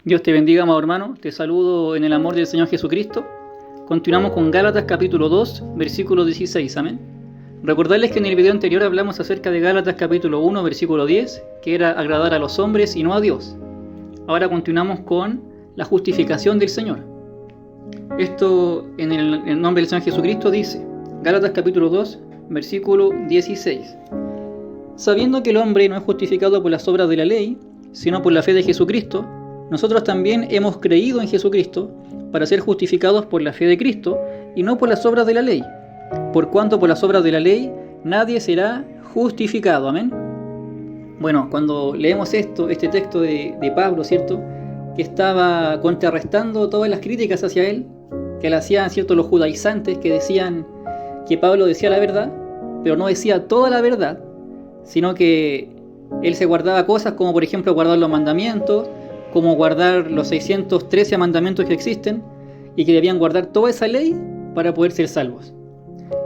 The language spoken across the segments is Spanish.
Dios te bendiga, amado hermano. Te saludo en el amor del Señor Jesucristo. Continuamos con Gálatas capítulo 2, versículo 16. Amén. Recordarles que en el video anterior hablamos acerca de Gálatas capítulo 1, versículo 10, que era agradar a los hombres y no a Dios. Ahora continuamos con la justificación del Señor. Esto en el nombre del Señor Jesucristo dice, Gálatas capítulo 2, versículo 16. Sabiendo que el hombre no es justificado por las obras de la ley, sino por la fe de Jesucristo, nosotros también hemos creído en Jesucristo para ser justificados por la fe de Cristo y no por las obras de la ley, por cuanto por las obras de la ley nadie será justificado. Amén. Bueno, cuando leemos este texto de Pablo, ¿cierto?, que estaba contrarrestando todas las críticas hacia él, que le hacían, ¿cierto?, los judaizantes, que decían que Pablo decía la verdad, pero no decía toda la verdad, sino que él se guardaba cosas como, por ejemplo, guardar los mandamientos, como guardar los 613 mandamientos que existen, y que debían guardar toda esa ley para poder ser salvos.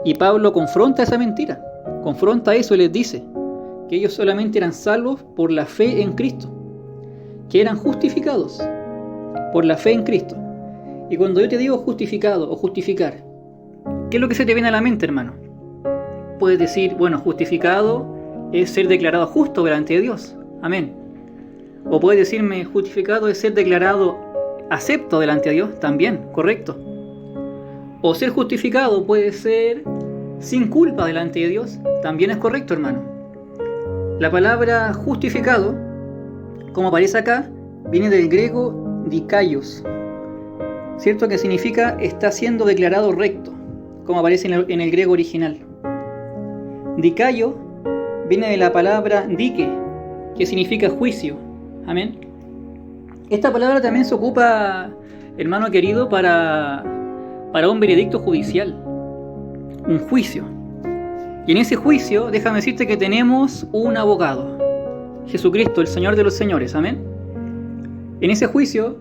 Y Pablo confronta esa mentira, confronta eso y les dice que ellos solamente eran salvos por la fe en Cristo, que eran justificados por la fe en Cristo. Y cuando yo te digo justificado o justificar, ¿qué es lo que se te viene a la mente, hermano? Puedes decir, bueno, justificado es ser declarado justo delante de Dios. Amén. O puedes decirme, justificado es ser declarado acepto delante de Dios. También, correcto. O ser justificado puede ser sin culpa delante de Dios. También es correcto, hermano. La palabra justificado, como aparece acá, viene del griego dikaios, ¿cierto?, que significa está siendo declarado recto, como aparece en el griego original. Dikaio viene de la palabra dike, que significa juicio. Amén. Esta palabra también se ocupa, hermano querido, para un veredicto judicial, un juicio. Y en ese juicio, déjame decirte que tenemos un abogado, Jesucristo, el Señor de los señores. Amén. En ese juicio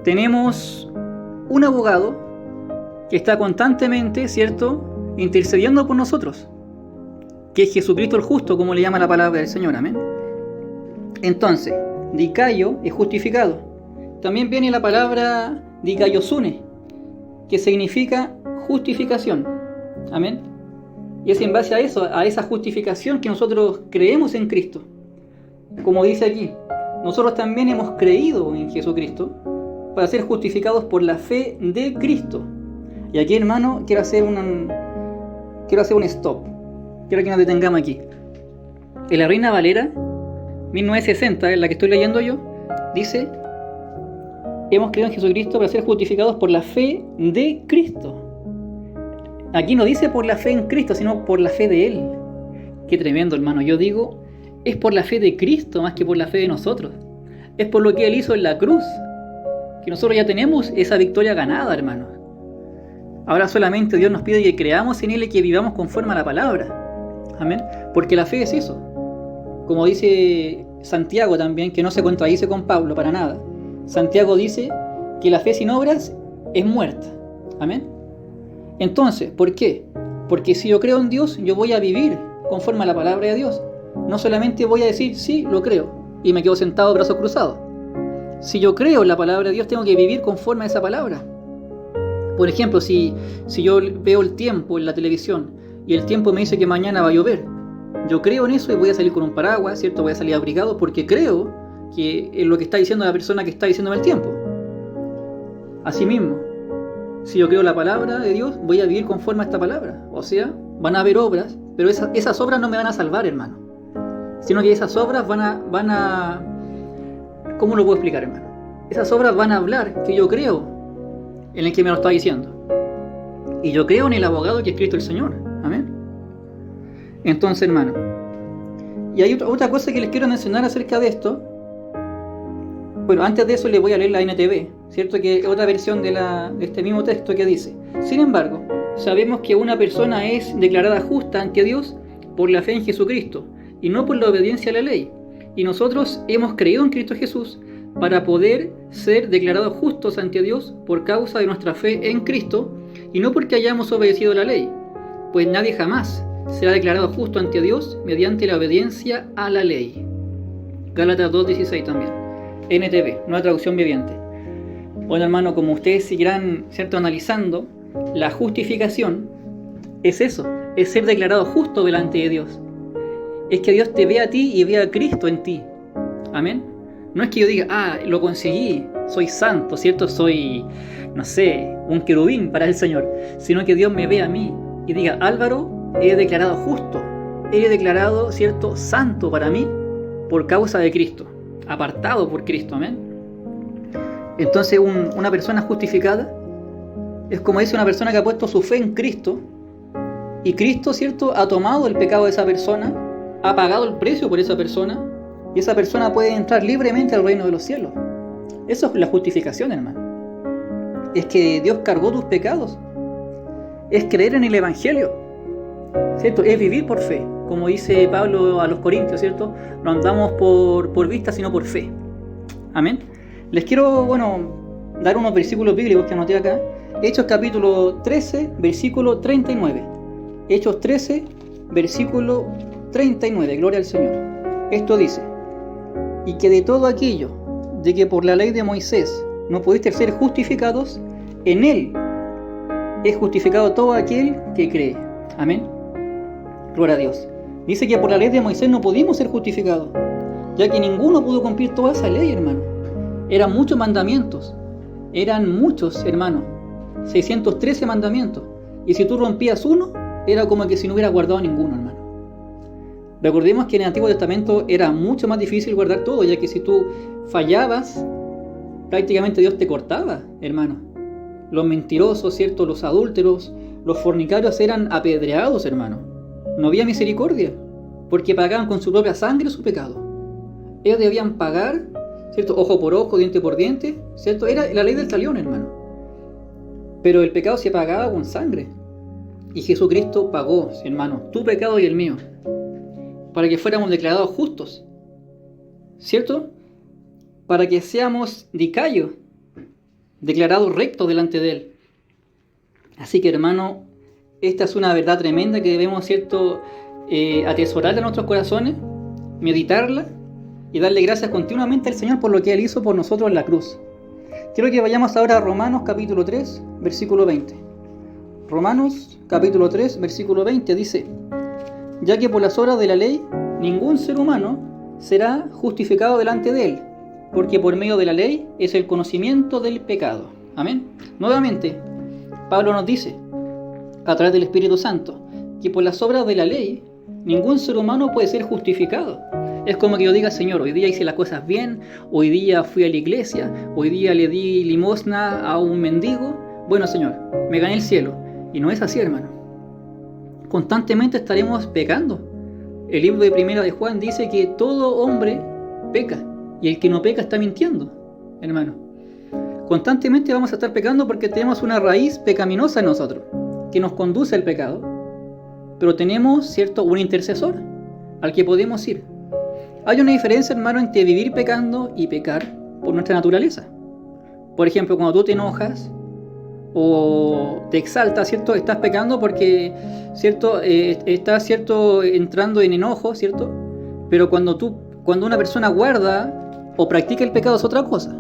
tenemos un abogado que está constantemente, ¿cierto?, intercediendo por nosotros, que es Jesucristo el justo, como le llama la palabra del Señor. Amén. Entonces, dikaio es justificado. También viene la palabra dikaiosune, que significa justificación. Amén. Y es en base a eso, a esa justificación, que nosotros creemos en Cristo. Como dice aquí, nosotros también hemos creído en Jesucristo para ser justificados por la fe de Cristo. Y aquí, hermano, quiero hacer un stop. Quiero que nos detengamos aquí. En la Reina Valera 1960, en la que estoy leyendo yo, dice: hemos creído en Jesucristo para ser justificados por la fe de Cristo. Aquí no dice por la fe en Cristo, sino por la fe de Él. Qué tremendo, hermano. Yo digo, es por la fe de Cristo más que por la fe de nosotros. Es por lo que Él hizo en la cruz, que nosotros ya tenemos esa victoria ganada, hermano. Ahora solamente Dios nos pide que creamos en Él y que vivamos conforme a la palabra. Amén. Porque la fe es eso. Como dice Santiago también, que no se contradice con Pablo para nada. Santiago dice que la fe sin obras es muerta. Amén. Entonces, ¿por qué? Porque si yo creo en Dios, yo voy a vivir conforme a la palabra de Dios. No solamente voy a decir, sí, lo creo, y me quedo sentado de brazos cruzados. Si yo creo en la palabra de Dios, tengo que vivir conforme a esa palabra. Por ejemplo, si yo veo el tiempo en la televisión y el tiempo me dice que mañana va a llover, yo creo en eso y voy a salir con un paraguas, ¿cierto? Voy a salir abrigado porque creo que es lo que está diciendo la persona que está diciéndome el tiempo. Asimismo, si yo creo la palabra de Dios, voy a vivir conforme a esta palabra. O sea, van a haber obras, pero esas obras no me van a salvar, hermano. Sino que esas obras van a... ¿Cómo lo puedo explicar, hermano? Esas obras van a hablar que yo creo en el que me lo está diciendo. Y yo creo en el abogado que es Cristo el Señor. Amén. Entonces, hermano, y hay otra cosa que les quiero mencionar acerca de esto. Bueno, antes de eso les voy a leer la NTV, ¿cierto? Que es otra versión de este mismo texto, que dice: sin embargo, sabemos que una persona es declarada justa ante Dios por la fe en Jesucristo y no por la obediencia a la ley. Y nosotros hemos creído en Cristo Jesús para poder ser declarados justos ante Dios por causa de nuestra fe en Cristo y no porque hayamos obedecido la ley, pues nadie jamás será declarado justo ante Dios mediante la obediencia a la ley. Gálatas 2:16 también. NTV, Nueva Traducción Viviente. Bueno, hermano, como ustedes seguirán, ¿cierto?, analizando, la justificación es eso, es ser declarado justo delante de Dios. Es que Dios te vea a ti y vea a Cristo en ti. Amén. No es que yo diga, lo conseguí, soy santo, ¿cierto? Soy, no sé, un querubín para el Señor. Sino que Dios me vea a mí y diga, Álvaro, eres declarado justo. Eres declarado, ¿cierto?, santo para mí por causa de Cristo. Apartado por Cristo, amén. Entonces una persona justificada es como dice una persona que ha puesto su fe en Cristo. Y Cristo, ¿cierto?, ha tomado el pecado de esa persona, ha pagado el precio por esa persona, y esa persona puede entrar libremente al reino de los cielos. Eso es la justificación, hermano. Es que Dios cargó tus pecados. Es creer en el Evangelio, ¿cierto? Es vivir por fe, como dice Pablo a los Corintios, ¿cierto? No andamos por vista, sino por fe. Amén. Les quiero, dar unos versículos bíblicos que anoté acá. Hechos capítulo 13, versículo 39. Hechos 13, versículo 39. Gloria al Señor. Esto dice: y que de todo aquello de que por la ley de Moisés no pudiste ser justificados, en él es justificado todo aquel que cree. Amén. Gloria a Dios. Dice que por la ley de Moisés no pudimos ser justificados, ya que ninguno pudo cumplir toda esa ley, hermano. Eran muchos mandamientos. Eran muchos, hermano. 613 mandamientos. Y si tú rompías uno, era como que si no hubieras guardado ninguno, hermano. Recordemos que en el Antiguo Testamento era mucho más difícil guardar todo, ya que si tú fallabas, prácticamente Dios te cortaba, hermano. Los mentirosos, ¿cierto?, los adúlteros, los fornicarios eran apedreados, hermano. No había misericordia, porque pagaban con su propia sangre su pecado. Ellos debían pagar, ¿cierto?, ojo por ojo, diente por diente, ¿cierto? Era la ley del talión, hermano. Pero el pecado se pagaba con sangre. Y Jesucristo pagó, hermano, tu pecado y el mío, para que fuéramos declarados justos, ¿cierto? Para que seamos dicayos, declarados rectos delante de Él. Así que, hermano, esta es una verdad tremenda que debemos, ¿cierto?, atesorarla en nuestros corazones, meditarla y darle gracias continuamente al Señor por lo que Él hizo por nosotros en la cruz. Quiero que vayamos ahora a Romanos capítulo 3, versículo 20. Romanos capítulo 3, versículo 20 dice: ya que por las obras de la ley ningún ser humano será justificado delante de Él, porque por medio de la ley es el conocimiento del pecado. Amén. Nuevamente, Pablo nos dice, a través del Espíritu Santo, que por las obras de la ley ningún ser humano puede ser justificado. Es como que yo diga, Señor, hoy día hice las cosas bien, hoy día fui a la iglesia, hoy día le di limosna a un mendigo. Bueno, Señor, me gané el cielo. Y no es así, hermano. Constantemente estaremos pecando. El libro de Primera de Juan dice que todo hombre peca, y el que no peca está mintiendo, hermano. Constantemente vamos a estar pecando porque tenemos una raíz pecaminosa en nosotros, que nos conduce al pecado. Pero tenemos, ¿cierto?, un intercesor al que podemos ir. Hay una diferencia, hermano, entre vivir pecando y pecar por nuestra naturaleza. Por ejemplo, cuando tú te enojas o te exaltas, ¿cierto?, estás pecando porque, ¿cierto?, estás, ¿cierto?, entrando en enojo, ¿cierto? Pero cuando una persona guarda o practica el pecado es otra cosa.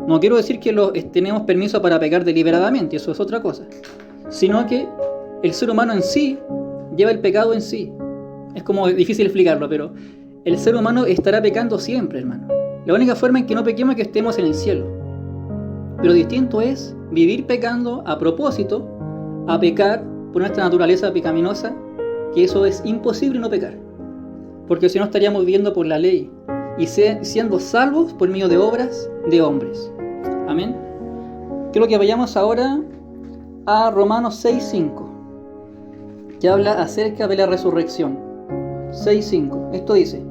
No quiero decir que tenemos permiso para pecar deliberadamente, eso es otra cosa. Sino que el ser humano en sí lleva el pecado en sí. Es como difícil explicarlo, pero el ser humano estará pecando siempre, hermano. La única forma en que no pequemos es que estemos en el cielo. Pero distinto es vivir pecando a propósito, a pecar por nuestra naturaleza pecaminosa, que eso es imposible no pecar. Porque si no estaríamos viviendo por la ley y siendo salvos por medio de obras de hombres. Amén. Quiero que vayamos ahora a Romanos 6:5, que habla acerca de la resurrección. 6:5. Esto dice: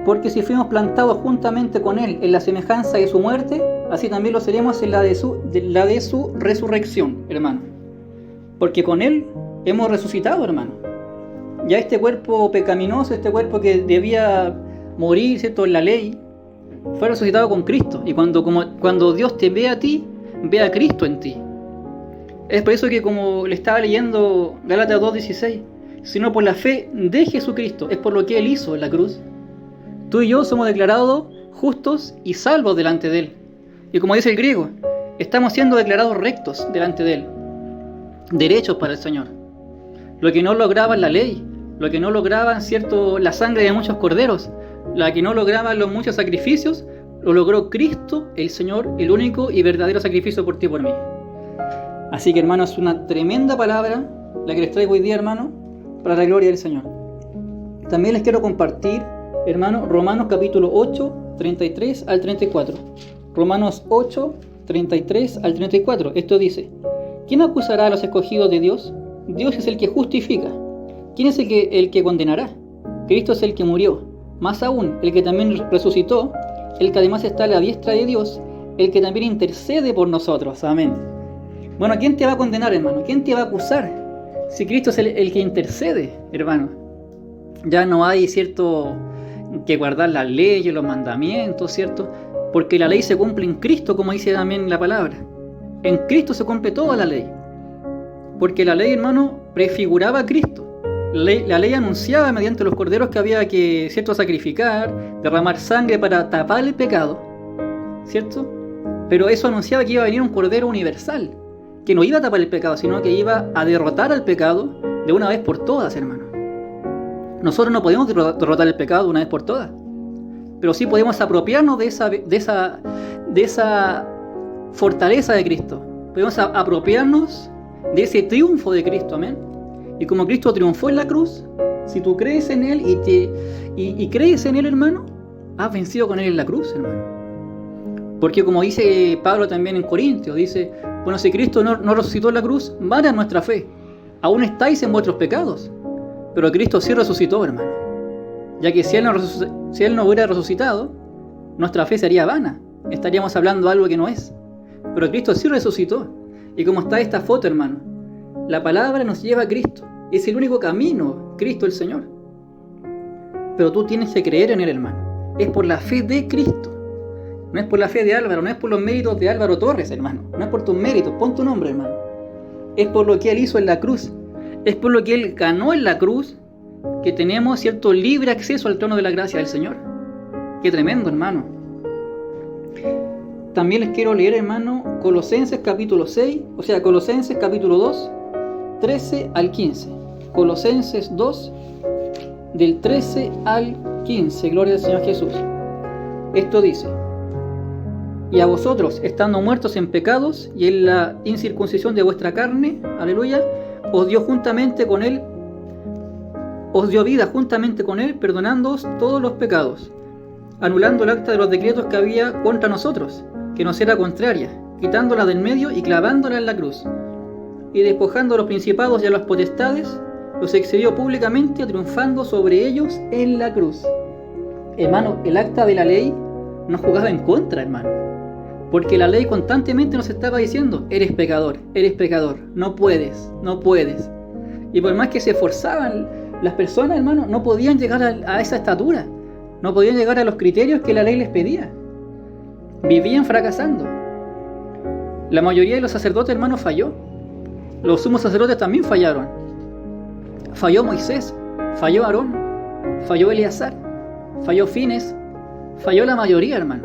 porque si fuimos plantados juntamente con Él en la semejanza de su muerte, así también lo seremos en la de su resurrección, hermano. Porque con Él hemos resucitado, hermano. Ya este cuerpo pecaminoso, este cuerpo que debía morir, ¿cierto?, en la ley, fue resucitado con Cristo. Y cuando Dios te ve a ti, ve a Cristo en ti. Es por eso que, como le estaba leyendo Gálatas 2:16, sino por la fe de Jesucristo, es por lo que Él hizo en la cruz. Tú y yo somos declarados justos y salvos delante de Él. Y como dice el griego, estamos siendo declarados rectos delante de Él, derechos para el Señor. Lo que no lograba la ley, lo que no lograba, ¿cierto?, la sangre de muchos corderos, la que no lograban los muchos sacrificios, lo logró Cristo, el Señor, el único y verdadero sacrificio por ti y por mí. Así que, hermanos, es una tremenda palabra la que les traigo hoy día, hermano, para la gloria del Señor. También les quiero compartir, hermano, Romanos capítulo 8, 33 al 34. Romanos 8, 33 al 34. Esto dice: ¿quién acusará a los escogidos de Dios? Dios es el que justifica. ¿Quién es el que condenará? Cristo es el que murió. Más aún, el que también resucitó, el que además está a la diestra de Dios, el que también intercede por nosotros. Amén. Bueno, ¿quién te va a condenar, hermano? ¿Quién te va a acusar? Si Cristo es el que intercede, hermano. Ya no hay, ¿cierto?, que guardar las leyes, los mandamientos, ¿cierto? Porque la ley se cumple en Cristo, como dice también la palabra. En Cristo se cumple toda la ley. Porque la ley, hermano, prefiguraba a Cristo. La ley anunciaba mediante los corderos que había que, ¿cierto?, sacrificar, derramar sangre para tapar el pecado, ¿cierto? Pero eso anunciaba que iba a venir un cordero universal, que no iba a tapar el pecado, sino que iba a derrotar al pecado de una vez por todas, hermano. Nosotros no podemos derrotar el pecado de una vez por todas, pero sí podemos apropiarnos de esa fortaleza de Cristo. Podemos apropiarnos de ese triunfo de Cristo, amén. Y como Cristo triunfó en la cruz, si tú crees en Él y crees en Él, hermano, has vencido con Él en la cruz, hermano. Porque como dice Pablo también en Corintios, dice: bueno, si Cristo no resucitó en la cruz, vana es nuestra fe. Aún estáis en vuestros pecados. Pero Cristo sí resucitó, hermano. Ya que si Él no hubiera resucitado, nuestra fe sería vana. Estaríamos hablando algo que no es. Pero Cristo sí resucitó. Y como está esta foto, hermano, la palabra nos lleva a Cristo. Es el único camino, Cristo el Señor. Pero tú tienes que creer en Él, hermano. Es por la fe de Cristo. No es por la fe de Álvaro, no es por los méritos de Álvaro Torres, hermano. No es por tus méritos, pon tu nombre, hermano. Es por lo que Él hizo en la cruz. Es por lo que Él ganó en la cruz que tenemos, ¿cierto?, libre acceso al trono de la gracia del Señor. Qué tremendo, hermano. También les quiero leer, hermano, Colosenses capítulo 6, o sea, Colosenses capítulo 2, 13 al 15. Colosenses 2, del 13 al 15. Gloria al Señor Jesús. Esto dice: y a vosotros, estando muertos en pecados y en la incircuncisión de vuestra carne, aleluya, os dio vida juntamente con Él, perdonándoos todos los pecados, anulando el acta de los decretos que había contra nosotros, que nos era contraria, quitándola del medio y clavándola en la cruz. Y despojando a los principados y a las potestades, los exhibió públicamente, triunfando sobre ellos en la cruz. Hermano, el acta de la ley nos jugaba en contra, hermano. Porque la ley constantemente nos estaba diciendo: eres pecador, no puedes. Y por más que se esforzaban las personas, hermano, no podían llegar a esa estatura. No podían llegar a los criterios que la ley les pedía. Vivían fracasando. La mayoría de los sacerdotes, hermano, falló. Los sumos sacerdotes también fallaron. Falló Moisés, falló Aarón, falló Eleazar, falló Fines, falló la mayoría, hermano.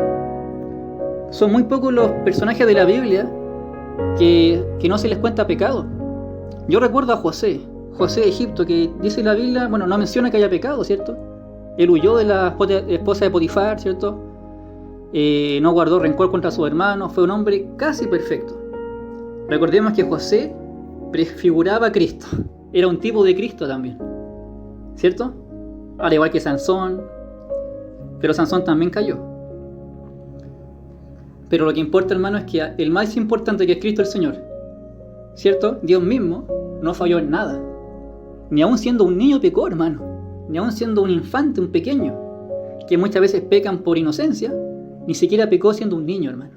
Son muy pocos los personajes de la Biblia que no se les cuenta pecado. Yo recuerdo a José de Egipto, que dice la Biblia, bueno, no menciona que haya pecado, ¿cierto? Él huyó de la esposa de Potifar, ¿cierto? No guardó rencor contra su hermano, fue un hombre casi perfecto. Recordemos que José prefiguraba a Cristo, era un tipo de Cristo también, ¿cierto? Al igual que Sansón, pero Sansón también cayó. Pero lo que importa, hermano, es que el más importante, que es Cristo el Señor, ¿cierto? Dios mismo no falló en nada. Ni aun siendo un niño pecó, hermano. Ni aun siendo un infante, un pequeño, que muchas veces pecan por inocencia, ni siquiera pecó siendo un niño, hermano.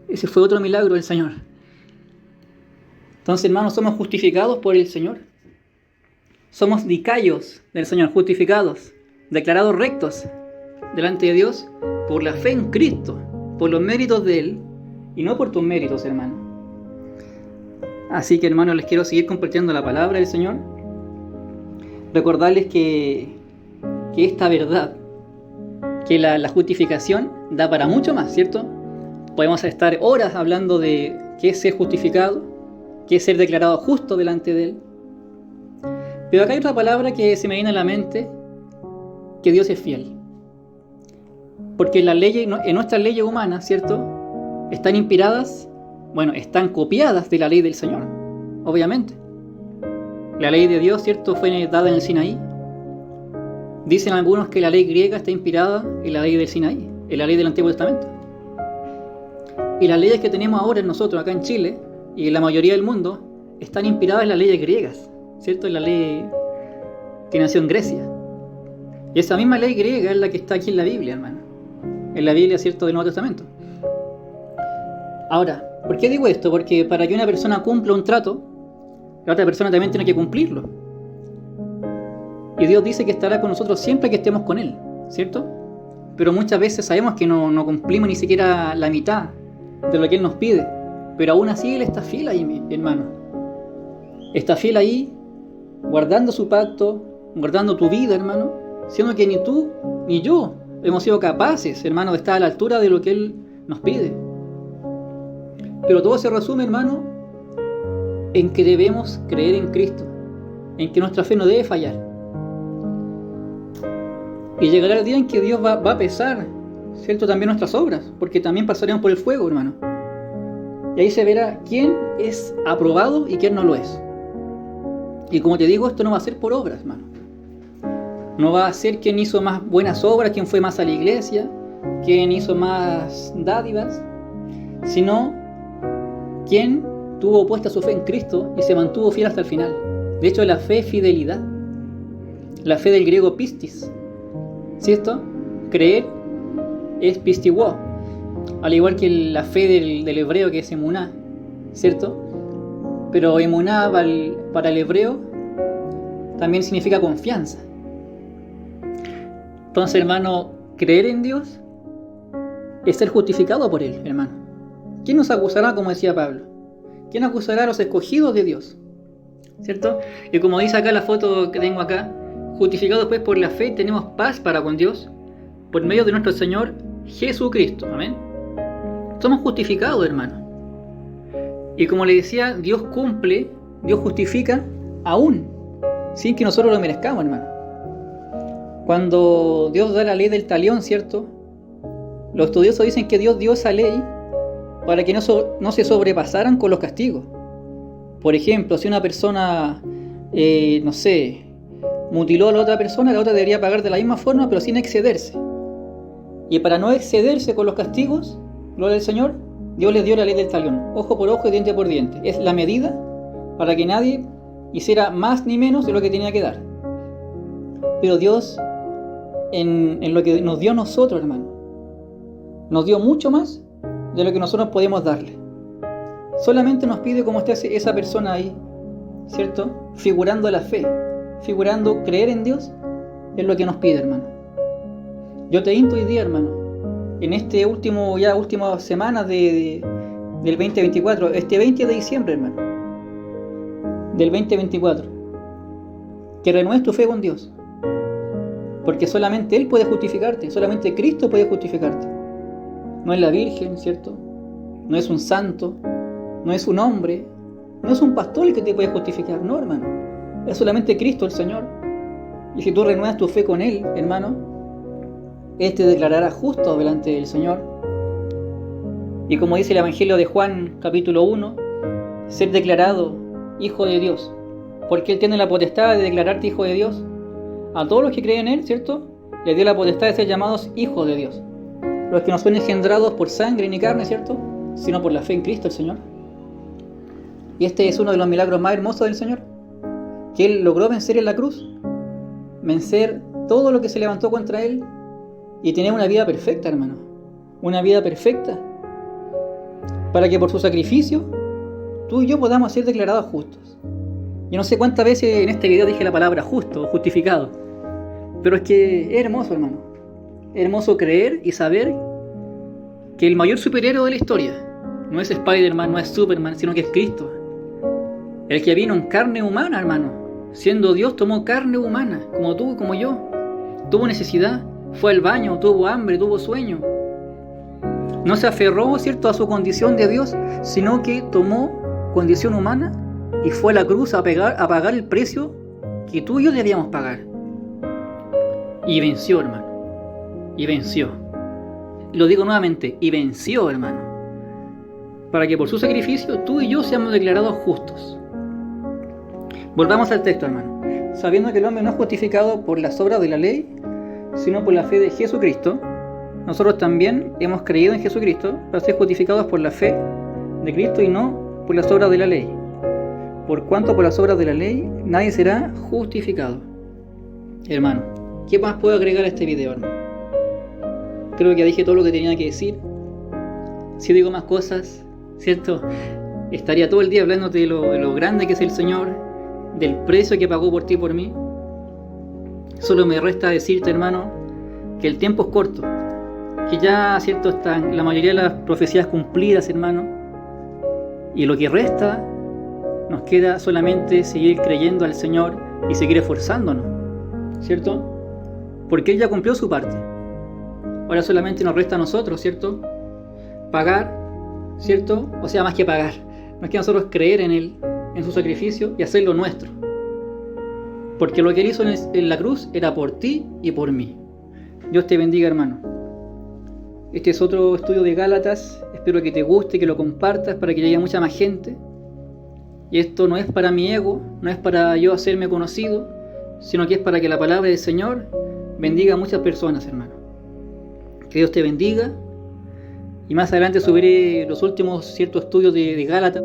Ese fue otro milagro del Señor. Entonces, hermanos, somos justificados por el Señor. Somos dicayos del Señor, justificados, declarados rectos delante de Dios por la fe en Cristo, por los méritos de Él y no por tus méritos, hermano. Así que, hermanos, les quiero seguir compartiendo la palabra del Señor. Recordarles que esta verdad que la justificación da para mucho más, ¿cierto? Podemos estar horas hablando de qué es ser justificado, qué es ser declarado justo delante de Él. Pero acá hay otra palabra que se me viene a la mente, que Dios es fiel. Porque en nuestras leyes humanas, ¿cierto? Están inspiradas, están copiadas de la ley del Señor, obviamente. La ley de Dios, ¿cierto?, fue dada en el Sinaí. Dicen algunos que la ley griega está inspirada en la ley del Sinaí, en la ley del Antiguo Testamento. Y las leyes que tenemos ahora nosotros acá en Chile y en la mayoría del mundo están inspiradas en las leyes griegas, ¿cierto? En la ley que nació en Grecia. Y esa misma ley griega es la que está aquí en la Biblia, hermano. En la Biblia, ¿cierto?, del Nuevo Testamento. Ahora, ¿por qué digo esto? Porque para que una persona cumpla un trato, la otra persona también tiene que cumplirlo. Y Dios dice que estará con nosotros siempre que estemos con Él, ¿cierto? Pero muchas veces sabemos que no cumplimos ni siquiera la mitad de lo que Él nos pide. Pero aún así Él está fiel ahí, mi hermano. Está fiel ahí, guardando su pacto, guardando tu vida, hermano, siendo que ni tú ni yo hemos sido capaces, hermano, de estar a la altura de lo que Él nos pide. Pero todo se resume, hermano, en que debemos creer en Cristo, en que nuestra fe no debe fallar. Y llegará el día en que Dios va a pesar, ¿cierto?, también nuestras obras, porque también pasaremos por el fuego, hermano. Y ahí se verá quién es aprobado y quién no lo es. Y como te digo, esto no va a ser por obras, hermano. No va a ser quién hizo más buenas obras, quién fue más a la iglesia, quién hizo más dádivas, sino quién tuvo puesta su fe en Cristo y se mantuvo fiel hasta el final. De hecho, la fe es fidelidad. La fe del griego pistis, ¿cierto? Creer es pistiwó, al igual que la fe del hebreo, que es emuná, ¿cierto? Pero emuná para el hebreo también significa confianza. Entonces, hermano, creer en Dios es ser justificado por Él, hermano. ¿Quién nos acusará, como decía Pablo? ¿Quién acusará a los escogidos de Dios? ¿Cierto? Y como dice acá la foto que tengo acá, justificados pues por la fe tenemos paz para con Dios por medio de nuestro Señor Jesucristo. Amén. Somos justificados, hermano. Y como le decía, Dios cumple, Dios justifica aún sin que nosotros lo merezcamos, hermano. Cuando Dios da la ley del talión, ¿cierto? Los estudiosos dicen que Dios dio esa ley para que no se sobrepasaran con los castigos. Por ejemplo, si una persona, mutiló a la otra persona debería pagar de la misma forma, pero sin excederse. Y para no excederse con los castigos, gloria al Señor, Dios les dio la ley del talión, ojo por ojo y diente por diente. Es la medida para que nadie hiciera más ni menos de lo que tenía que dar. Pero Dios, en lo que nos dio a nosotros, hermano, nos dio mucho más de lo que nosotros podemos darle. Solamente nos pide como está esa persona ahí, ¿cierto? Figurando la fe, figurando creer en Dios, es lo que nos pide, hermano. Yo te invito hoy día, hermano, en este última semana del 2024, este 20 de diciembre, hermano, del 2024, que renueves tu fe con Dios, porque solamente Él puede justificarte, solamente Cristo puede justificarte. No es la Virgen, ¿cierto? No es un santo, no es un hombre, no es un pastor el que te puede justificar, no, hermano. Es solamente Cristo el Señor. Y si tú renuevas tu fe con Él, hermano, Él te declarará justo delante del Señor. Y como dice el Evangelio de Juan, capítulo 1, ser declarado hijo de Dios, porque Él tiene la potestad de declararte hijo de Dios. A todos los que creen en Él, ¿cierto?, les dio la potestad de ser llamados hijos de Dios. Los que no son engendrados por sangre ni carne, ¿cierto?, sino por la fe en Cristo el Señor. Y este es uno de los milagros más hermosos del Señor, que Él logró vencer en la cruz, vencer todo lo que se levantó contra Él y tener una vida perfecta, hermano. Una vida perfecta, para que por su sacrificio tú y yo podamos ser declarados justos. Yo no sé cuántas veces en este video dije la palabra justo o justificado, pero es que es hermoso, hermano. Es hermoso creer y saber que el mayor superhéroe de la historia no es Spider-Man, no es Superman, sino que es Cristo. El que vino en carne humana, hermano. Siendo Dios, tomó carne humana, como tú, como yo. Tuvo necesidad, Fue al baño, tuvo hambre, tuvo sueño. No se aferró, ¿cierto?, a su condición de Dios, sino que tomó condición humana y fue a la cruz a pagar el precio que tú y yo debíamos pagar. Y venció, hermano. Y venció. Lo digo nuevamente, y venció, hermano. Para que por su sacrificio tú y yo seamos declarados justos. Volvamos al texto, hermano. Sabiendo que el hombre no es justificado por las obras de la ley, sino por la fe de Jesucristo, nosotros también hemos creído en Jesucristo para ser justificados por la fe de Cristo y no por las obras de la ley. Por cuanto por las obras de la ley nadie será justificado. Hermano, ¿qué más puedo agregar a este video, hermano? Creo que dije todo lo que tenía que decir. Si digo más cosas, ¿cierto?, estaría todo el día hablándote de lo grande que es el Señor, del precio que pagó por ti y por mí. Solo me resta decirte, hermano, que el tiempo es corto, que ya, ¿cierto?, están la mayoría de las profecías cumplidas, hermano, y lo que resta nos queda solamente seguir creyendo al Señor y seguir esforzándonos, ¿cierto? Porque Él ya cumplió su parte. Ahora solamente nos resta a nosotros, ¿cierto?, pagar, ¿cierto? O sea, más que pagar, no es que nosotros creer en Él, en su sacrificio y hacerlo nuestro. Porque lo que Él hizo en la cruz era por ti y por mí. Dios te bendiga, hermano. Este es otro estudio de Gálatas. Espero que te guste, que lo compartas para que llegue a mucha más gente. Y esto no es para mi ego, no es para yo hacerme conocido, sino que es para que la palabra del Señor bendiga a muchas personas, hermano. Que Dios te bendiga. Y más adelante subiré los últimos ciertos estudios de Gálatas.